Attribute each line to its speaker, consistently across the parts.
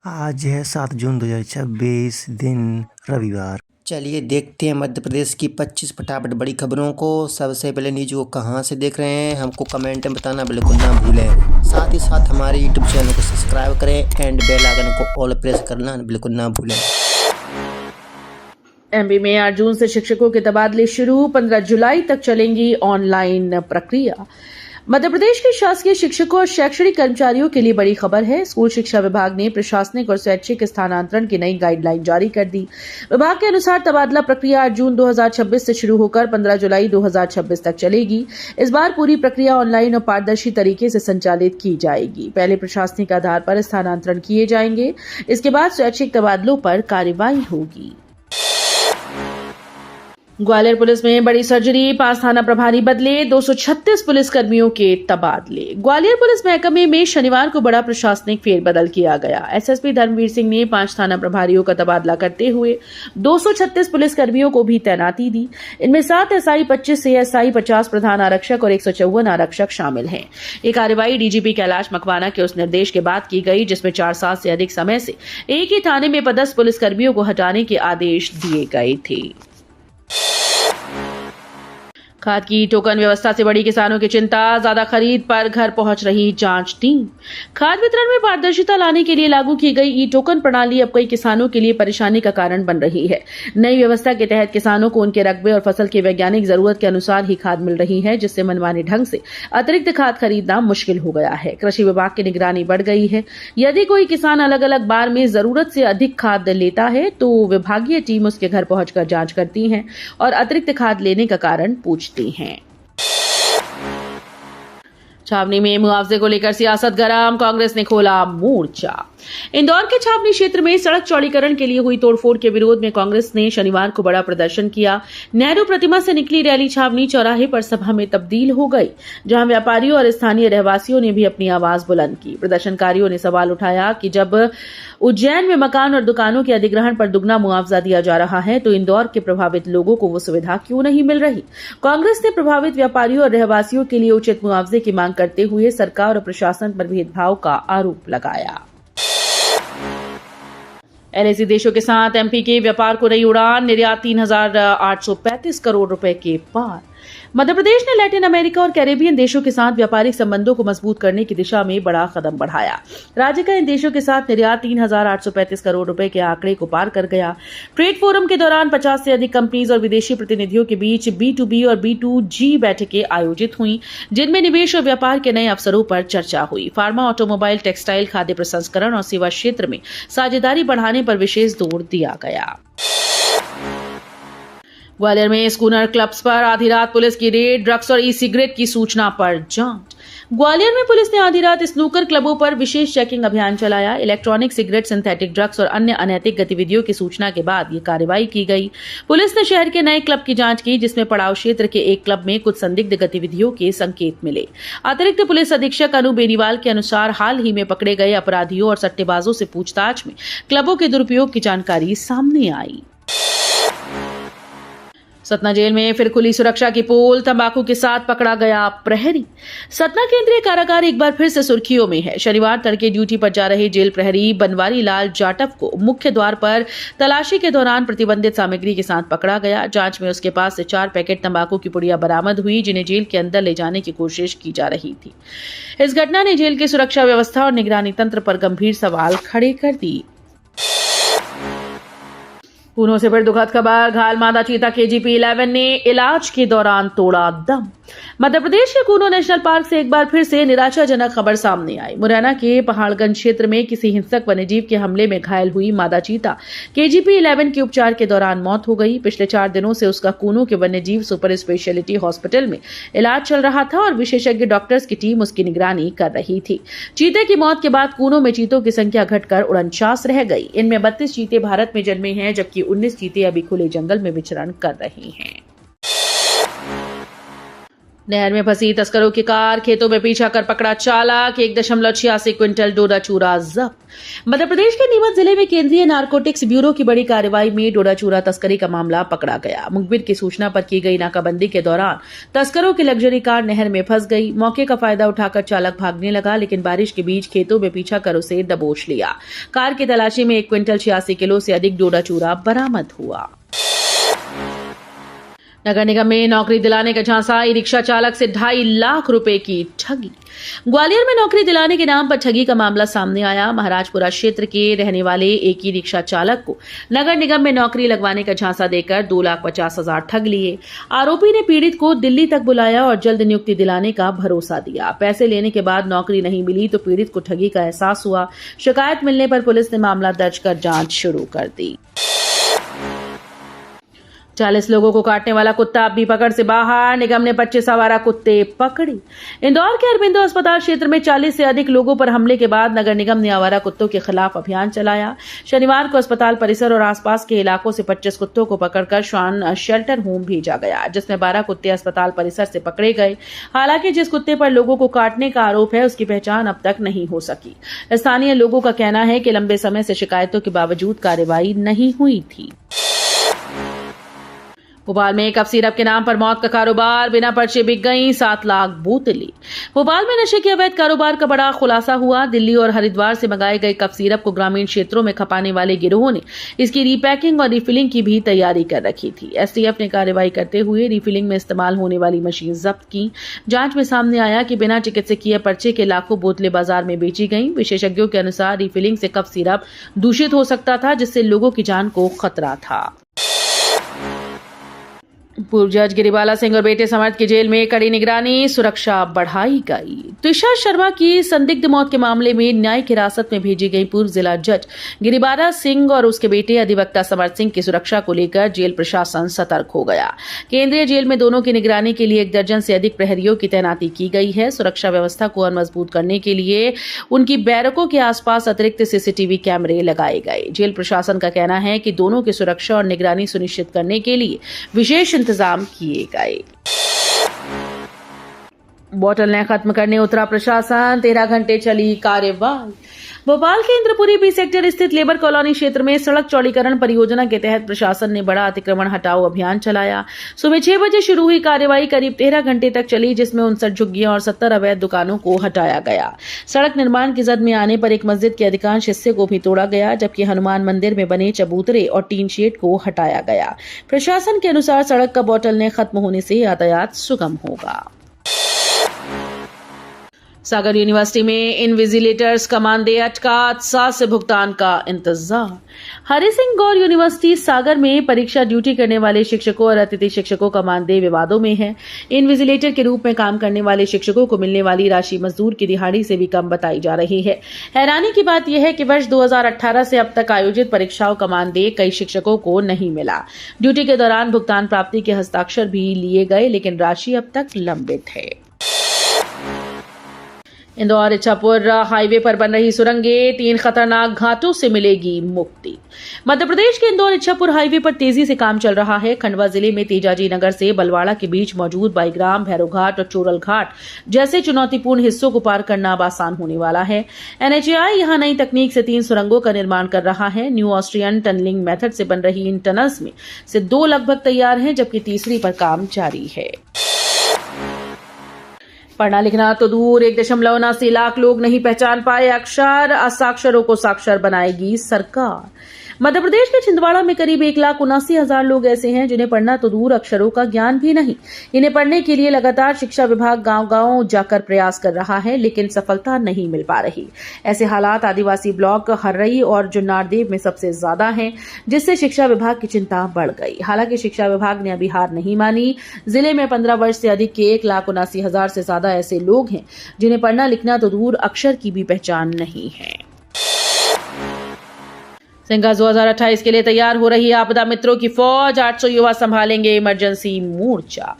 Speaker 1: आज है 7 जून 2026 दिन रविवार।
Speaker 2: चलिए देखते हैं मध्य प्रदेश की 25 फटाफट बड़ी खबरों को। सबसे पहले न्यूज को कहां से देख रहे हैं हमको कमेंट में बताना बिल्कुल ना भूलें। साथ ही साथ हमारे यूट्यूब चैनल को सब्सक्राइब करें एंड बेल आइकन को ऑल प्रेस करना बिल्कुल ना भूलें।
Speaker 3: एमपी में 8 जून से शिक्षकों के तबादले शुरू, 15 जुलाई तक चलेंगी ऑनलाइन प्रक्रिया। मध्य प्रदेश के शासकीय शिक्षकों और शैक्षणिक कर्मचारियों के लिए बड़ी खबर है। स्कूल शिक्षा विभाग ने प्रशासनिक और स्वैच्छिक स्थानांतरण की नई गाइडलाइन जारी कर दी। विभाग के अनुसार तबादला प्रक्रिया 8 जून 2026 से शुरू होकर 15 जुलाई 2026 तक चलेगी। इस बार पूरी प्रक्रिया ऑनलाइन और पारदर्शी तरीके से संचालित की जाएगी। पहले प्रशासनिक आधार पर स्थानांतरण किए जाएंगे, इसके बाद स्वैच्छिक तबादलों पर कार्रवाई होगी। ग्वालियर पुलिस में बड़ी सर्जरी, 5 थाना प्रभारी बदले, 236 पुलिसकर्मियों के तबादले। ग्वालियर पुलिस महकमे में शनिवार को बड़ा प्रशासनिक फेरबदल किया गया। एसएसपी धर्मवीर सिंह ने 5 थाना प्रभारियों का तबादला करते हुए 236 पुलिसकर्मियों को भी तैनाती दी। इनमें 7 एसआई, 25 एएसआई, 50 प्रधान आरक्षक और 154 आरक्षक शामिल हैं। ये कार्रवाई डीजीपी कैलाश मकवाना के उस निर्देश के बाद की गई जिसमें 4 साल से अधिक समय से एक ही थाने में पदस्थ पुलिसकर्मियों को हटाने के आदेश दिए गए थे। खाद की टोकन व्यवस्था से बड़ी किसानों की चिंता, ज्यादा खरीद पर घर पहुंच रही जांच टीम। खाद वितरण में पारदर्शिता लाने के लिए लागू की गई ई टोकन प्रणाली अब कई किसानों के लिए परेशानी का कारण बन रही है। नई व्यवस्था के तहत किसानों को उनके रकबे और फसल की वैज्ञानिक जरूरत के अनुसार ही खाद मिल रही है, जिससे मनमाने ढंग से अतिरिक्त खाद खरीदना मुश्किल हो गया है। कृषि विभाग की निगरानी बढ़ गई है। यदि कोई किसान अलग अलग बार में जरूरत से अधिक खाद लेता है तो विभागीय टीम उसके घर पहुंचकर जांच करती है और अतिरिक्त खाद लेने का कारण पूछती हैं। छावनी में मुआवजे को लेकर सियासत गरम, कांग्रेस ने खोला मोर्चा। इंदौर के छावनी क्षेत्र में सड़क चौड़ीकरण के लिए हुई तोड़फोड़ के विरोध में कांग्रेस ने शनिवार को बड़ा प्रदर्शन किया। नेहरू प्रतिमा से निकली रैली छावनी चौराहे पर सभा में तब्दील हो गई, जहां व्यापारियों और स्थानीय रहवासियों ने भी अपनी आवाज बुलंद की। प्रदर्शनकारियों ने सवाल उठाया कि जब उज्जैन में मकान और दुकानों के अधिग्रहण पर दुगना मुआवजा दिया जा रहा है तो इंदौर के प्रभावित लोगों को वो सुविधा क्यों नहीं मिल रही। कांग्रेस ने प्रभावित व्यापारियों और रहवासियों के लिए उचित मुआवजे की मांग करते हुए सरकार और प्रशासन पर भेदभाव का आरोप लगाया। एलआईसी देशों के साथ एमपी के व्यापार को नई उड़ान, निर्यात 3,835 करोड़ रुपए के पार। मध्य प्रदेश ने लैटिन अमेरिका और कैरेबियन देशों के साथ व्यापारिक संबंधों को मजबूत करने की दिशा में बड़ा कदम बढ़ाया। राज्य का इन देशों के साथ निर्यात 3,835 करोड़ रुपए के आंकड़े को पार कर गया। ट्रेड फोरम के दौरान 50 से अधिक कंपनीज और विदेशी प्रतिनिधियों के बीच B2B और B2G बैठकें आयोजित हुई, जिनमें निवेश और व्यापार के नए अवसरों पर चर्चा हुई। फार्मा, ऑटोमोबाइल, टेक्सटाइल, खाद्य प्रसंस्करण और सेवा क्षेत्र में साझेदारी बढ़ाने पर विशेष जोर दिया गया। ग्वालियर में स्कूनर क्लब्स पर आधी रात पुलिस की रेड, ड्रग्स और ई सिगरेट की सूचना पर जांच। ग्वालियर में पुलिस ने आधी रात स्नूकर क्लबों पर विशेष चेकिंग अभियान चलाया। इलेक्ट्रॉनिक सिगरेट, सिंथेटिक ड्रग्स और अन्य अनैतिक गतिविधियों की सूचना के बाद ये कार्रवाई की गई। पुलिस ने शहर के नए क्लब की जांच की, जिसमें पड़ाव क्षेत्र के एक क्लब में कुछ संदिग्ध गतिविधियों के संकेत मिले। अतिरिक्त पुलिस अधीक्षक अनु बेनीवाल के अनुसार हाल ही में पकड़े गए अपराधियों और सट्टेबाजों से पूछताछ में क्लबों के दुरुपयोग की जानकारी सामने आई। सतना जेल में फिर खुली सुरक्षा की पोल, तंबाकू के साथ पकड़ा गया प्रहरी। सतना केंद्रीय कारागार एक बार फिर से सुर्खियों में है। शनिवार तड़के ड्यूटी पर जा रहे जेल प्रहरी बनवारी लाल जाटव को मुख्य द्वार पर तलाशी के दौरान प्रतिबंधित सामग्री के साथ पकड़ा गया। जांच में उसके पास से 4 पैकेट तंबाकू की पुड़िया बरामद हुई, जिन्हें जेल के अंदर ले जाने की कोशिश की जा रही थी। इस घटना ने जेल की सुरक्षा व्यवस्था और निगरानी तंत्र पर गंभीर सवाल खड़े कर दिए। कूनो से फिर दुखद खबर, घायल मादा चीता KGP 11 ने इलाज के दौरान तोड़ा दम। मध्य प्रदेश के कूनो नेशनल पार्क से एक बार फिर से निराशाजनक खबर सामने आई। मुरैना के पहाड़गंज क्षेत्र में किसी हिंसक वन्यजीव के हमले में घायल हुई मादा चीता KGP 11 की उपचार के दौरान मौत हो गई। पिछले 4 दिनों से उसका कूनो के वन्यजीव सुपर स्पेशलिटी हॉस्पिटल में इलाज चल रहा था और विशेषज्ञ डॉक्टर्स की टीम उसकी निगरानी कर रही थी। चीते की मौत के बाद कूनो में चीतों की संख्या घटकर 49 रह गई। इनमें 32 चीते भारत में जन्मे हैं, जबकि 19 चीते अभी खुले जंगल में विचरण कर रहे हैं। नहर में फंसी तस्करों की कार, खेतों में पीछा कर पकड़ा चालक, 1.86 क्विंटल डोडा चूरा जब्त। मध्य प्रदेश के नीमच जिले में केंद्रीय नारकोटिक्स ब्यूरो की बड़ी कार्रवाई में डोडा चूरा तस्करी का मामला पकड़ा गया। मुखबिर की सूचना पर की गई नाकाबंदी के दौरान तस्करों की लग्जरी कार नहर में फंस गई। मौके का फायदा उठाकर चालक भागने लगा, लेकिन बारिश के बीच खेतों में पीछा कर उसे दबोच लिया। कार की तलाशी में 1 क्विंटल 86 किलो से अधिक डोडा चूरा बरामद हुआ। नगर निगम में नौकरी दिलाने का झांसा, ई रिक्शा चालक से 2.5 लाख रुपए की ठगी। ग्वालियर में नौकरी दिलाने के नाम पर ठगी का मामला सामने आया। महाराजपुरा क्षेत्र के रहने वाले एक ई रिक्शा चालक को नगर निगम में नौकरी लगवाने का झांसा देकर 2,50,000 ठग लिए। आरोपी ने पीड़ित को दिल्ली तक बुलाया और जल्द नियुक्ति दिलाने का भरोसा दिया। पैसे लेने के बाद नौकरी नहीं मिली तो पीड़ित को ठगी का एहसास हुआ। शिकायत मिलने पर पुलिस ने मामला दर्ज कर जांच शुरू कर दी। 40 लोगों को काटने वाला कुत्ता अब भी पकड़ से बाहर, निगम ने 25 आवारा कुत्ते पकड़े। इंदौर के अरबिंदो अस्पताल क्षेत्र में 40 से अधिक लोगों पर हमले के बाद नगर निगम ने आवारा कुत्तों के खिलाफ अभियान चलाया। शनिवार को अस्पताल परिसर और आसपास के इलाकों से 25 कुत्तों को पकड़कर श्वान शेल्टर होम भेजा गया, जिसमें 12 कुत्ते अस्पताल परिसर से पकड़े गए। हालांकि जिस कुत्ते पर लोगों को काटने का आरोप है उसकी पहचान अब तक नहीं हो सकी। स्थानीय लोगों का कहना है कि लंबे समय से शिकायतों के बावजूद कार्रवाई नहीं हुई थी। भोपाल में कफ सिरप के नाम पर मौत का कारोबार, बिना पर्चे बिक गई 7 लाख बोतलें। भोपाल में नशे के अवैध कारोबार का बड़ा खुलासा हुआ। दिल्ली और हरिद्वार से मंगाए गए कफ सिरप को ग्रामीण क्षेत्रों में खपाने वाले गिरोह ने इसकी रीपैकिंग और रिफिलिंग की भी तैयारी कर रखी थी। एसटीएफ ने कार्रवाई करते हुए रिफिलिंग में इस्तेमाल होने वाली मशीन जब्त की। जांच में सामने आया कि बिना चिकित्सकीय पर्चे के लाखों बोतलें बाजार में बेची गईं। विशेषज्ञों के अनुसार रिफिलिंग से कफ सिरप दूषित हो सकता था, जिससे लोगों की जान को खतरा था। पूर्व जज गिरिबाला सिंह और बेटे समर्थ की जेल में कड़ी निगरानी, सुरक्षा बढ़ाई गई। तुषार शर्मा की संदिग्ध मौत के मामले में न्यायिक हिरासत में भेजी गई पूर्व जिला जज गिरिबाला सिंह और उसके बेटे अधिवक्ता समर्थ सिंह की सुरक्षा को लेकर जेल प्रशासन सतर्क हो गया। केंद्रीय जेल में दोनों की निगरानी के लिए 1 दर्जन से अधिक प्रहरियों की तैनाती की गई है। सुरक्षा व्यवस्था को और मजबूत करने के लिए उनकी बैरकों के आसपास अतिरिक्त सीसीटीवी कैमरे लगाए गए। जेल प्रशासन का कहना है कि दोनों की सुरक्षा और निगरानी सुनिश्चित करने के लिए विशेष इंतजाम किए गए। बोतल ने खत्म करने उतरा प्रशासन, 13 घंटे चली कार्यवाही। भोपाल के इंद्रपुरी बी सेक्टर स्थित लेबर कॉलोनी क्षेत्र में सड़क चौड़ीकरण परियोजना के तहत प्रशासन ने बड़ा अतिक्रमण हटाओ अभियान चलाया। सुबह 6 बजे शुरू हुई कार्यवाही करीब 13 घंटे तक चली, जिसमें 59 झुग्गियां और 70 अवैध दुकानों को हटाया गया। सड़क निर्माण की जद में आने पर एक मस्जिद के अधिकांश हिस्से को भी तोड़ा गया, जबकि हनुमान मंदिर में बने चबूतरे और टीन शेड को हटाया गया। प्रशासन के अनुसार सड़क का बोतल ने खत्म होने से यातायात सुगम होगा। सागर यूनिवर्सिटी में इनविजिलेटर्स का मानदेय अटका, 7 से भुगतान का इंतजार। हरि सिंह गौर यूनिवर्सिटी सागर में परीक्षा ड्यूटी करने वाले शिक्षकों और अतिथि शिक्षकों का मानदेय विवादों में है। इनविजिलेटर के रूप में काम करने वाले शिक्षकों को मिलने वाली राशि मजदूर की दिहाड़ी से भी कम बताई जा रही है। हैरानी की बात यह है कि वर्ष 2018 से अब तक आयोजित परीक्षाओं का मानदेय कई शिक्षकों को नहीं मिला। ड्यूटी के दौरान भुगतान प्राप्ति के हस्ताक्षर भी लिए गए, लेकिन राशि अब तक लंबित है। इंदौर इच्छापुर हाईवे पर बन रही सुरंगें, 3 खतरनाक घाटों से मिलेगी मुक्ति। मध्य प्रदेश के इंदौर इच्छापुर हाईवे पर तेजी से काम चल रहा है। खंडवा जिले में तेजाजी नगर से बलवाड़ा के बीच मौजूद बाईग्राम, भैरव घाट और चोरल घाट जैसे चुनौतीपूर्ण हिस्सों को पार करना अब आसान होने वाला है। एनएचएआई यहां नई तकनीक से 3 सुरंगों का निर्माण कर रहा है। न्यू ऑस्ट्रियन टनलिंग मेथड से बन रही इन टनल्स में से 2 लगभग तैयार हैं, जबकि तीसरी पर काम जारी है। पढ़ना लिखना तो दूर, 1.79 लाख लोग नहीं पहचान पाए अक्षर, असाक्षरों को साक्षर बनाएगी सरकार। मध्य प्रदेश के छिंदवाड़ा में करीब 1,79,000 लोग ऐसे हैं जिन्हें पढ़ना तो दूर अक्षरों का ज्ञान भी नहीं। इन्हें पढ़ने के लिए लगातार शिक्षा विभाग गांव-गांव जाकर प्रयास कर रहा है, लेकिन सफलता नहीं मिल पा रही। ऐसे हालात आदिवासी ब्लॉक हर्रई और जुन्नारदेव में सबसे ज्यादा हैं, जिससे शिक्षा विभाग की चिंता बढ़ गई। हालांकि शिक्षा विभाग ने अभी हार नहीं मानी। जिले में 15 वर्ष से अधिक के 1,79,000 से ज्यादा ऐसे लोग हैं जिन्हें पढ़ना लिखना तो दूर अक्षर की भी पहचान नहीं है। सिंघस 2028 के लिए तैयार हो रही आपदा मित्रों की फौज, 800 युवा संभालेंगे इमरजेंसी मोर्चा।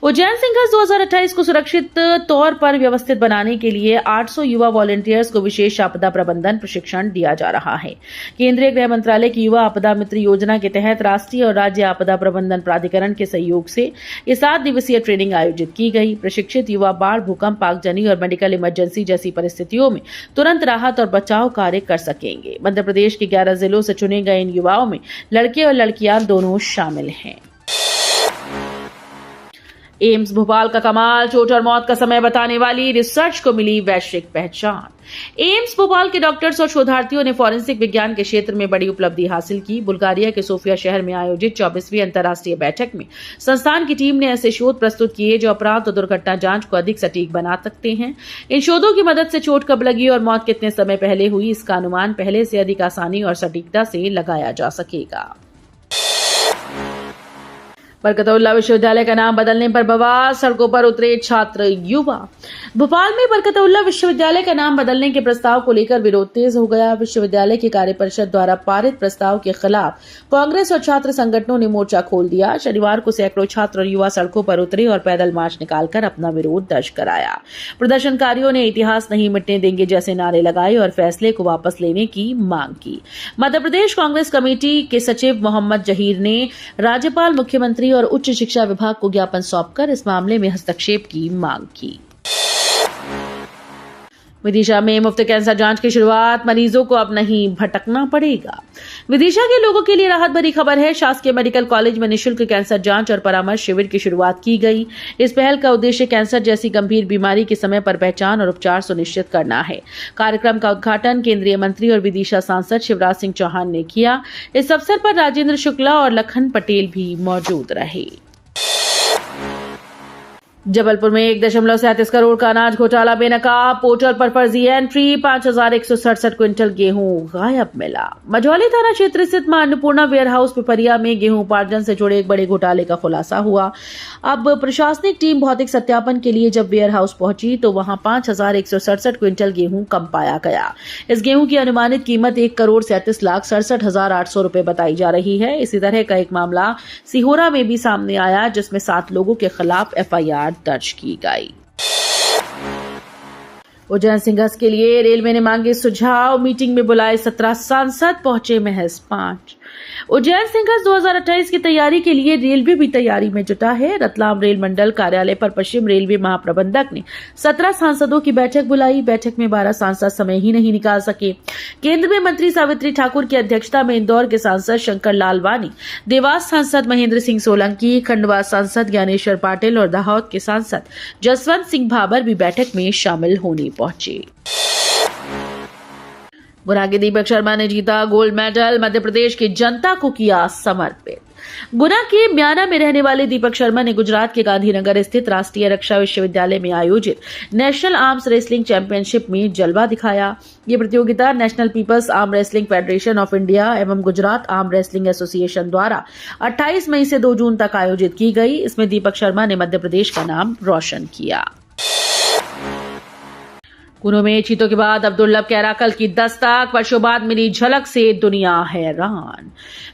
Speaker 3: उज्जैन सिंघस 2028 को सुरक्षित तौर पर व्यवस्थित बनाने के लिए 800 युवा वॉलंटियर्स को विशेष आपदा प्रबंधन प्रशिक्षण दिया जा रहा है। केंद्रीय गृह मंत्रालय की युवा आपदा मित्र योजना के तहत राष्ट्रीय और राज्य आपदा प्रबंधन प्राधिकरण के सहयोग से ये 7 दिवसीय ट्रेनिंग आयोजित की गई। प्रशिक्षित युवा बाढ़, भूकंप, आगजनी और मेडिकल इमरजेंसी जैसी परिस्थितियों में तुरंत राहत और बचाव कार्य कर सकेंगे। मध्य प्रदेश के 11 जिलों से चुने गए इन युवाओं में लड़के और लड़कियां दोनों शामिल हैं। एम्स भोपाल का कमाल, चोट और मौत का समय बताने वाली रिसर्च को मिली वैश्विक पहचान। एम्स भोपाल के डॉक्टर्स और शोधार्थियों ने फॉरेंसिक विज्ञान के क्षेत्र में बड़ी उपलब्धि हासिल की। बुल्गारिया के सोफिया शहर में आयोजित 24वीं अंतर्राष्ट्रीय बैठक में संस्थान की टीम ने ऐसे शोध प्रस्तुत किए जो अपराध और दुर्घटना जांच को अधिक सटीक बना सकते हैं। इन शोधों की मदद से चोट कब लगी और मौत कितने समय पहले हुई, इसका अनुमान पहले से अधिक आसानी और सटीकता से लगाया जा सकेगा। बरकतउल्लाह विश्वविद्यालय का नाम बदलने पर बवाल, सड़कों पर उतरे छात्र युवा। भोपाल में बरकतउल्लाह विश्वविद्यालय का नाम बदलने के प्रस्ताव को लेकर विरोध तेज हो गया। विश्वविद्यालय की कार्य परिषद द्वारा पारित प्रस्ताव के खिलाफ कांग्रेस और छात्र संगठनों ने मोर्चा खोल दिया। शनिवार को सैकड़ों छात्र और युवा सड़कों पर उतरे और पैदल मार्च निकालकर अपना विरोध दर्ज कराया। प्रदर्शनकारियों ने इतिहास नहीं मिटने देंगे जैसे नारे लगाए और फैसले को वापस लेने की मांग की। मध्य प्रदेश कांग्रेस कमेटी के सचिव मोहम्मद जहीर ने राज्यपाल, मुख्यमंत्री और उच्च शिक्षा विभाग को ज्ञापन सौंपकर इस मामले में हस्तक्षेप की मांग की। विदिशा में मुफ्त कैंसर जांच की शुरुआत, मरीजों को अब नहीं भटकना पड़ेगा। विदिशा के लोगों के लिए राहत भरी खबर है। शासकीय मेडिकल कॉलेज में निःशुल्क कैंसर जांच और परामर्श शिविर की शुरुआत की गई। इस पहल का उद्देश्य कैंसर जैसी गंभीर बीमारी की समय पर पहचान और उपचार सुनिश्चित करना है। कार्यक्रम का उद्घाटन केंद्रीय मंत्री और विदिशा सांसद शिवराज सिंह चौहान ने किया। इस अवसर पर राजेंद्र शुक्ला और लखन पटेल भी मौजूद रहे। जबलपुर में 1.37 करोड़ का अनाज घोटाला बेनकाब, पोर्टल पर फर्जी एंट्री, 5167 क्विंटल गेहूं गायब मिला। मझौली थाना क्षेत्र स्थित मां अन्नपूर्णा वेयर हाउस पिपरिया में गेहूं उपार्जन से जुड़े एक बड़े घोटाले का खुलासा हुआ। अब प्रशासनिक टीम भौतिक सत्यापन के लिए जब वेयर हाउस पहुंची तो वहां 5167 क्विंटल गेहूं कम पाया गया। इस गेहूं की अनुमानित कीमत 1,37,67,800 रुपए बताई जा रही है। इसी तरह का एक मामला सिहोरा में भी सामने आया जिसमें 7 लोगों के खिलाफ FIR दर्ज की गई। उज्जैन सिंघस के लिए रेलवे ने मांगे सुझाव, मीटिंग में बुलाए 17 सांसद, पहुंचे महज 5। उज्जैन सिंघस 2028 की तैयारी के लिए रेलवे भी तैयारी में जुटा है। रतलाम रेल मंडल कार्यालय पर पश्चिम रेलवे महाप्रबंधक ने 17 सांसदों की बैठक बुलाई। बैठक में 12 सांसद समय ही नहीं निकाल सके। केंद्र में मंत्री सावित्री ठाकुर की अध्यक्षता में इंदौर के सांसद शंकर लालवानी, देवास सांसद महेंद्र सिंह सोलंकी, खंडवा सांसद ज्ञानेश्वर पाटिल और दाहोद के सांसद जसवंत सिंह भाबर भी बैठक में शामिल होने पहुंचे। गुना के दीपक शर्मा ने जीता गोल्ड मेडल, मध्य प्रदेश की जनता को किया समर्पित। गुना के म्याना में रहने वाले दीपक शर्मा ने गुजरात के गांधीनगर स्थित राष्ट्रीय रक्षा विश्वविद्यालय में आयोजित नेशनल आर्म्स रेसलिंग चैंपियनशिप में जलवा दिखाया। ये प्रतियोगिता National People's arm wrestling federation of India एवं गुजरात आर्म रेसलिंग एसोसिएशन द्वारा 28 मई से 2 जून तक आयोजित की गई। इसमें दीपक शर्मा ने मध्य प्रदेश का नाम रोशन किया। कुनू में चीतों के बाद अब दुर्लभ कैराकल की दस्तक, वर्षों बाद मिली झलक से दुनिया हैरान।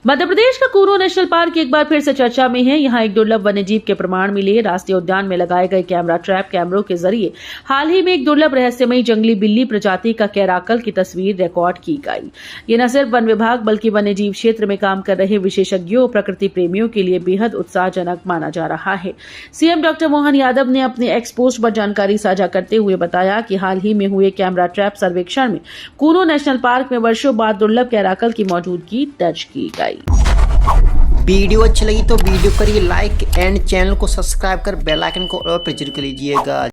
Speaker 3: मध्य प्रदेश का कुनू नेशनल पार्क एक बार फिर से चर्चा में है। यहाँ एक दुर्लभ वन्यजीव के प्रमाण मिले। राष्ट्रीय उद्यान में लगाए गए कैमरा ट्रैप कैमरों के जरिए हाल ही में एक दुर्लभ रहस्यमयी जंगली बिल्ली प्रजाति का कैराकल की तस्वीर रिकॉर्ड की गई। ये न सिर्फ वन विभाग बल्कि वन्यजीव क्षेत्र में काम कर रहे विशेषज्ञों और प्रकृति प्रेमियों के लिए बेहद उत्साहजनक माना जा रहा है। सीएम डॉक्टर मोहन यादव ने अपने एक्स पोस्ट पर जानकारी साझा करते हुए बताया कि हाल ही में हुए कैमरा ट्रैप सर्वेक्षण में कुनू नेशनल पार्क में वर्षों बाद दुर्लभ कैराकल की मौजूदगी दर्ज की गई।
Speaker 2: वीडियो अच्छी लगी तो वीडियो करिए लाइक एंड चैनल को सब्सक्राइब कर बेल आइकन को और प्रेस कर लीजिएगा।